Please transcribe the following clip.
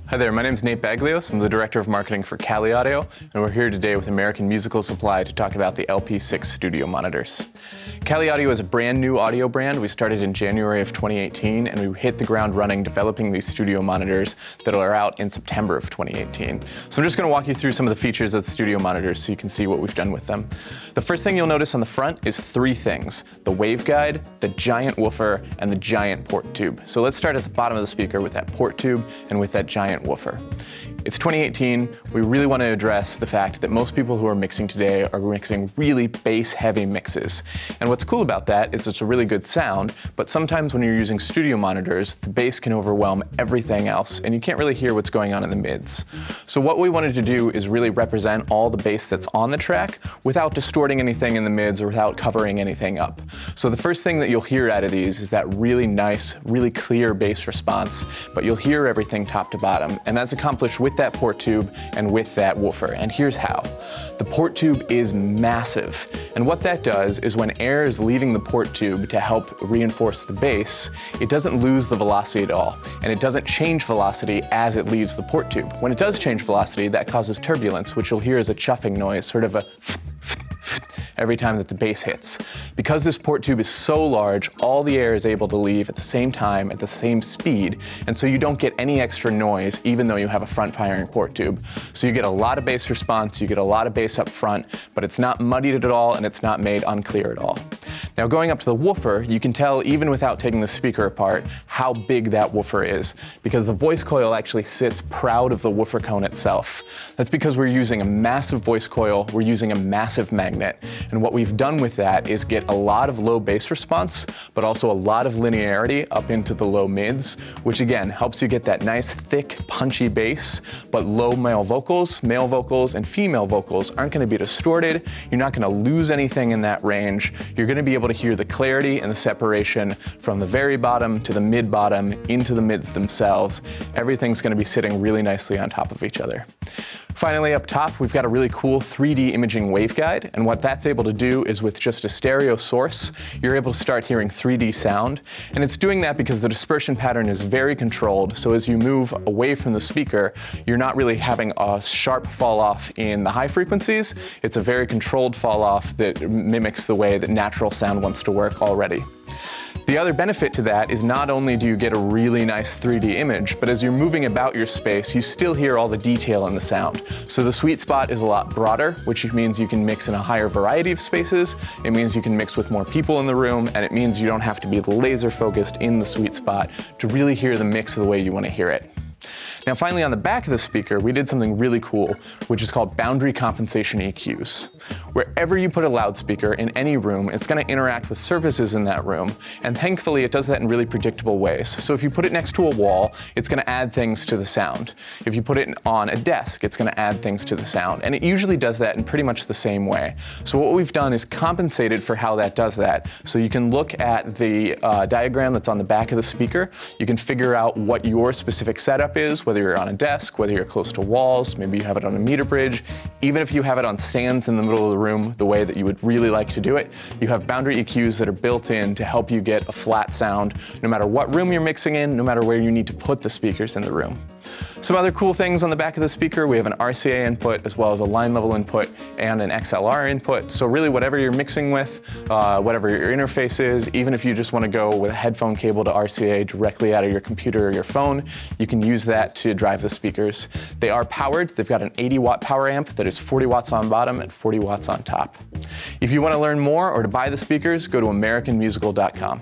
Hi there, my name is Nate Baglios. I'm the Director of Marketing for Cali Audio, and we're here today with American Musical Supply to talk about the LP6 studio monitors. Cali Audio is a brand new audio brand. We started in January of 2018, and we hit the ground running developing these studio monitors that are out in September of 2018. So I'm just going to walk you through some of the features of the studio monitors so you can see what we've done with them. The first thing you'll notice on the front is three things: the waveguide, the giant woofer, and the giant port tube. So let's start at the bottom of the speaker with that port tube and with that giant woofer. It's 2018. We really want to address the fact that most people who are mixing today are mixing really bass-heavy mixes. And what's cool about that is it's a really good sound, but sometimes when you're using studio monitors, the bass can overwhelm everything else, and you can't really hear what's going on in the mids. So what we wanted to do is really represent all the bass that's on the track without distorting anything in the mids or without covering anything up. So the first thing that you'll hear out of these is that really nice, really clear bass response, but you'll hear everything top to bottom, and that's accomplished with that port tube and with that woofer. And here's how. The port tube is massive, and what that does is when air is leaving the port tube to help reinforce the bass, it doesn't lose the velocity at all, and it doesn't change velocity as it leaves the port tube. When it does change velocity, that causes turbulence, which you'll hear as a chuffing noise, sort of a every time that the bass hits. Because this port tube is so large, all the air is able to leave at the same time, at the same speed, and so you don't get any extra noise even though you have a front-firing port tube. So you get a lot of bass response, you get a lot of bass up front, but it's not muddied at all and it's not made unclear at all. Now going up to the woofer, you can tell even without taking the speaker apart how big that woofer is, because the voice coil actually sits proud of the woofer cone itself. That's because we're using a massive voice coil, we're using a massive magnet. And what we've done with that is get a lot of low bass response, but also a lot of linearity up into the low mids, which again helps you get that nice, thick, punchy bass, but low male vocals and female vocals aren't going to be distorted. You're not going to lose anything in that range. You're going to be able to hear the clarity and the separation from the very bottom to the mid bottom into the mids themselves. Everything's going to be sitting really nicely on top of each other. Finally, up top, we've got a really cool 3D imaging waveguide, and what that's able to do is with just a stereo source, you're able to start hearing 3D sound, and it's doing that because the dispersion pattern is very controlled, so as you move away from the speaker, you're not really having a sharp fall off in the high frequencies. It's a very controlled fall off that mimics the way that natural sound wants to work already. The other benefit to that is not only do you get a really nice 3D image, but as you're moving about your space, you still hear all the detail in the sound. So the sweet spot is a lot broader, which means you can mix in a higher variety of spaces. It means you can mix with more people in the room, and it means you don't have to be laser focused in the sweet spot to really hear the mix the way you want to hear it. Now finally, on the back of the speaker, we did something really cool, which is called boundary compensation EQs. Wherever you put a loudspeaker in any room, it's going to interact with surfaces in that room, and thankfully it does that in really predictable ways. So if you put it next to a wall, it's going to add things to the sound. If you put it on a desk, it's going to add things to the sound, and it usually does that in pretty much the same way. So what we've done is compensated for how that does that. So you can look at the diagram that's on the back of the speaker. You can figure out what your specific setup is, whether you're on a desk, whether you're close to walls, maybe you have it on a meter bridge, even if you have it on stands in the middle of the room the way that you would really like to do it, you have boundary EQs that are built in to help you get a flat sound no matter what room you're mixing in, no matter where you need to put the speakers in the room. Some other cool things on the back of the speaker, we have an RCA input as well as a line level input and an XLR input. So really whatever you're mixing with, whatever your interface is, even if you just want to go with a headphone cable to RCA directly out of your computer or your phone, you can use that to drive the speakers. They are powered. They've got an 80-watt power amp that is 40 watts on bottom and 40 watts on top. If you want to learn more or to buy the speakers, go to americanmusical.com.